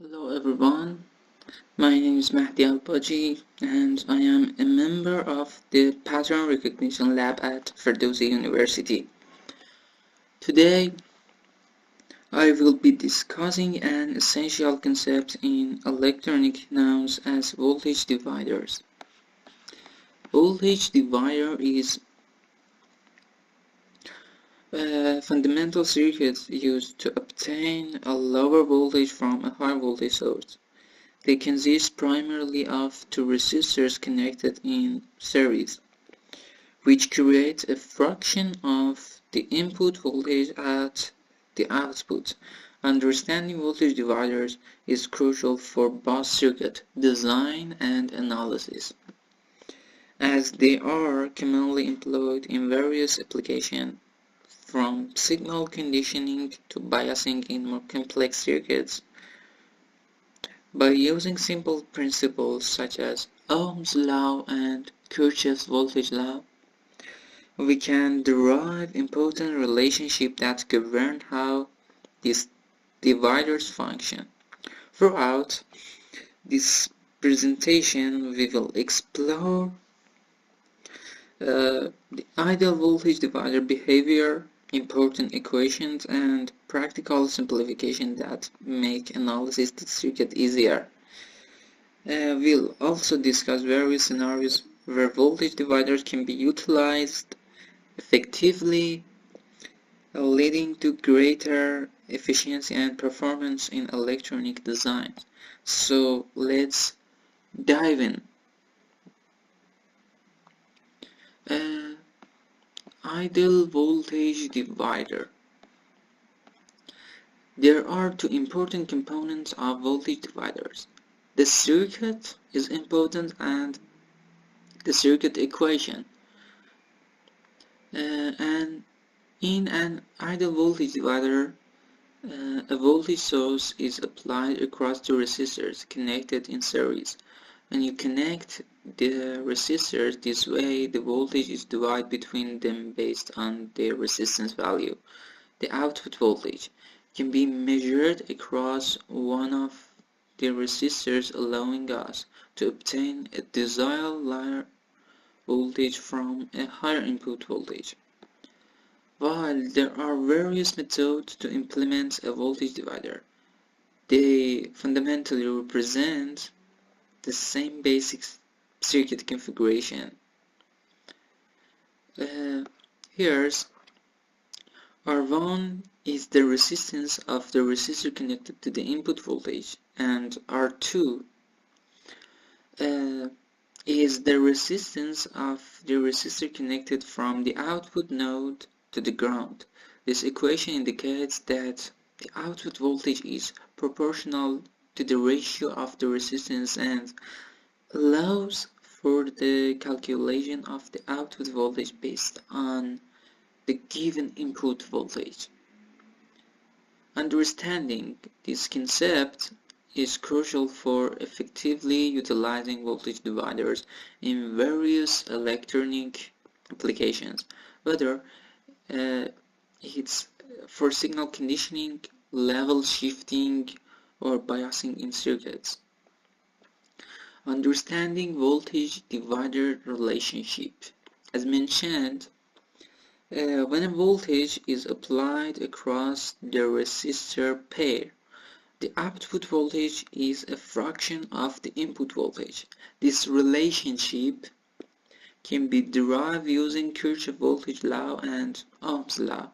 Hello everyone, my name is Mahdi Al-Baji and I am a member of the Pattern Recognition Lab at Ferdowsi University. Today I will be discussing an essential concept in electronic known as voltage dividers. Voltage divider is a fundamental circuit used to obtain a lower voltage from a high voltage source. They consist primarily of two resistors connected in series, which create a fraction of the input voltage at the output. Understanding voltage dividers is crucial for both circuit design and analysis, as they are commonly employed in various applications, from signal conditioning to biasing in more complex circuits. By using simple principles such as Ohm's law and Kirchhoff's voltage law, we can derive important relationships that govern how these dividers function. Throughout this presentation, we will explore the ideal voltage divider behavior, important equations, and practical simplification that make analysis of the circuit easier. We'll also discuss various scenarios where voltage dividers can be utilized effectively, leading to greater efficiency and performance in electronic design. So let's dive in. Ideal voltage divider. There are two important components of voltage dividers. The circuit is important and the circuit equation. And in an ideal voltage divider, a voltage source is applied across the resistors connected in series. When you connect the resistors this way, the voltage is divided between them based on their resistance value. The output voltage can be measured across one of the resistors, allowing us to obtain a desired lower voltage from a higher input voltage. While there are various methods to implement a voltage divider, they fundamentally represent the same basic circuit configuration. Here's R1 is the resistance of the resistor connected to the input voltage, and R2 is the resistance of the resistor connected from the output node to the ground. This equation indicates that the output voltage is proportional to the ratio of the resistance and allows for the calculation of the output voltage based on the given input voltage. Understanding this concept is crucial for effectively utilizing voltage dividers in various electronic applications, whether it's for signal conditioning, level shifting, or biasing in circuits. Understanding voltage divider relationship. As mentioned, when a voltage is applied across the resistor pair, the output voltage is a fraction of the input voltage. This relationship can be derived using Kirchhoff's voltage law and Ohm's law.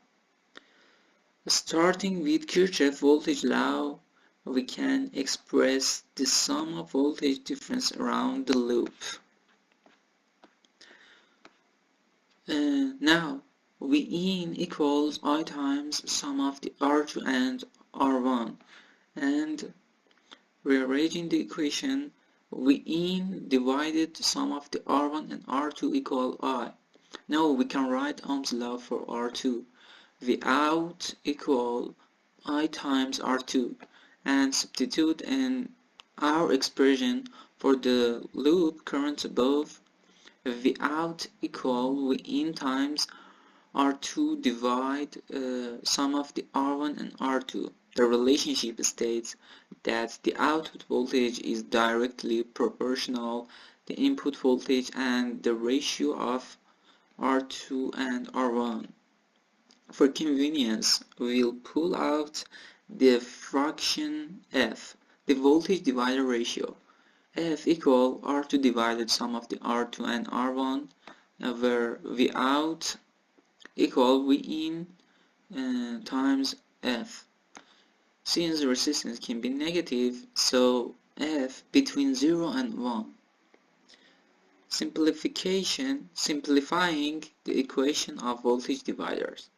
Starting with Kirchhoff's voltage law, we can express the sum of voltage difference around the loop. Now, Vin equals I times sum of the R2 and R1, and rearranging the equation, Vin divided sum of the R1 and R2 equal I. Now we can write Ohm's law for R2. Vout equal I times R2, and substitute in our expression for the loop current above. Vout equal Vin times R2 divide sum of the R1 and R2. The relationship states that the output voltage is directly proportional to the input voltage and the ratio of R2 and R1. For convenience, we'll pull out the fraction F, the voltage divider ratio. F equal R2 divided sum of the R2 and R1, where Vout equal Vin times F. Since the resistance can be negative, so F between 0 and 1. Simplifying the equation of voltage dividers.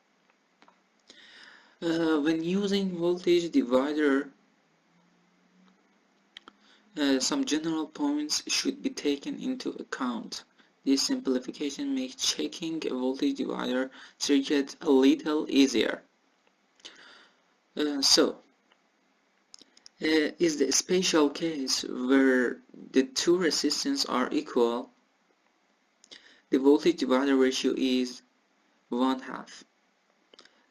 When using voltage divider, some general points should be taken into account. This simplification makes checking a voltage divider circuit a little easier. Is the special case where the two resistances are equal, the voltage divider ratio is 1/2.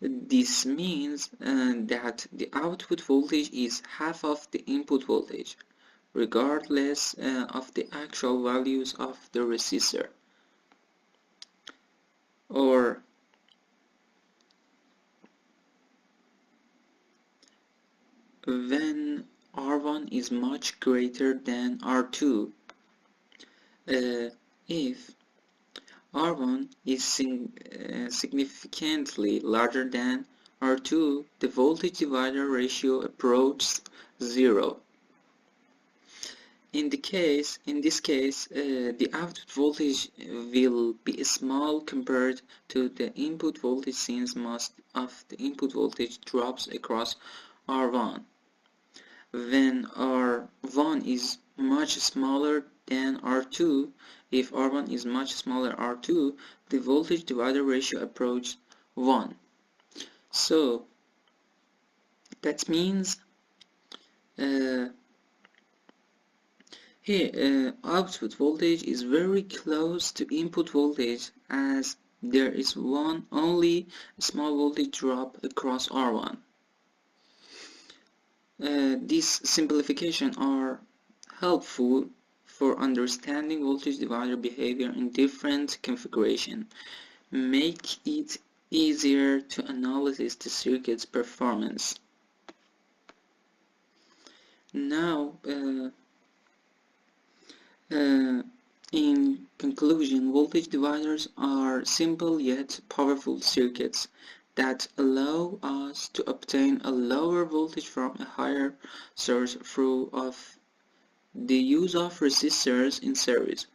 This means that the output voltage is half of the input voltage, regardless of the actual values of the resistor. Or when R1 is much greater than R2, if R1 is significantly larger than R2, the voltage divider ratio approaches 0. In this case, the output voltage will be small compared to the input voltage, since most of the input voltage drops across R1. When R1 is much smaller than R2, if R1 is much smaller R2, the voltage divider ratio approaches 1. So that means here output voltage is very close to input voltage, as there is only a small voltage drop across R1. These simplifications are helpful for understanding voltage divider behavior in different configurations, make it easier to analyze the circuit's performance. Now, in conclusion, voltage dividers are simple yet powerful circuits that allow us to obtain a lower voltage from a higher source through the use of resistors in series.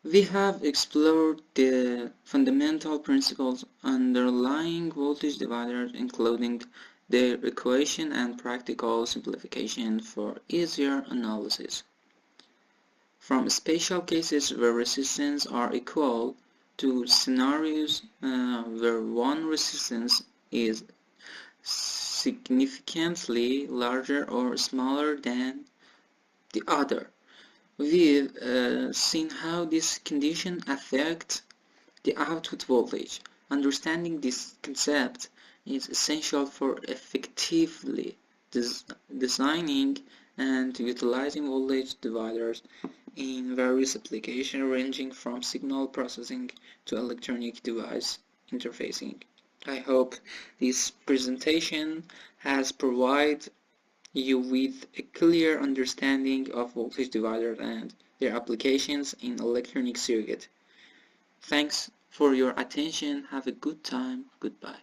We have explored the fundamental principles underlying voltage dividers, including their equation and practical simplification for easier analysis. From special cases where resistances are equal to scenarios where one resistance is significantly larger or smaller than the other. We've seen how this condition affects the output voltage. Understanding this concept is essential for effectively designing and utilizing voltage dividers in various applications, ranging from signal processing to electronic device interfacing. I hope this presentation has provided you with a clear understanding of voltage dividers and their applications in electronic circuit. Thanks for your attention. Have a good time. Goodbye.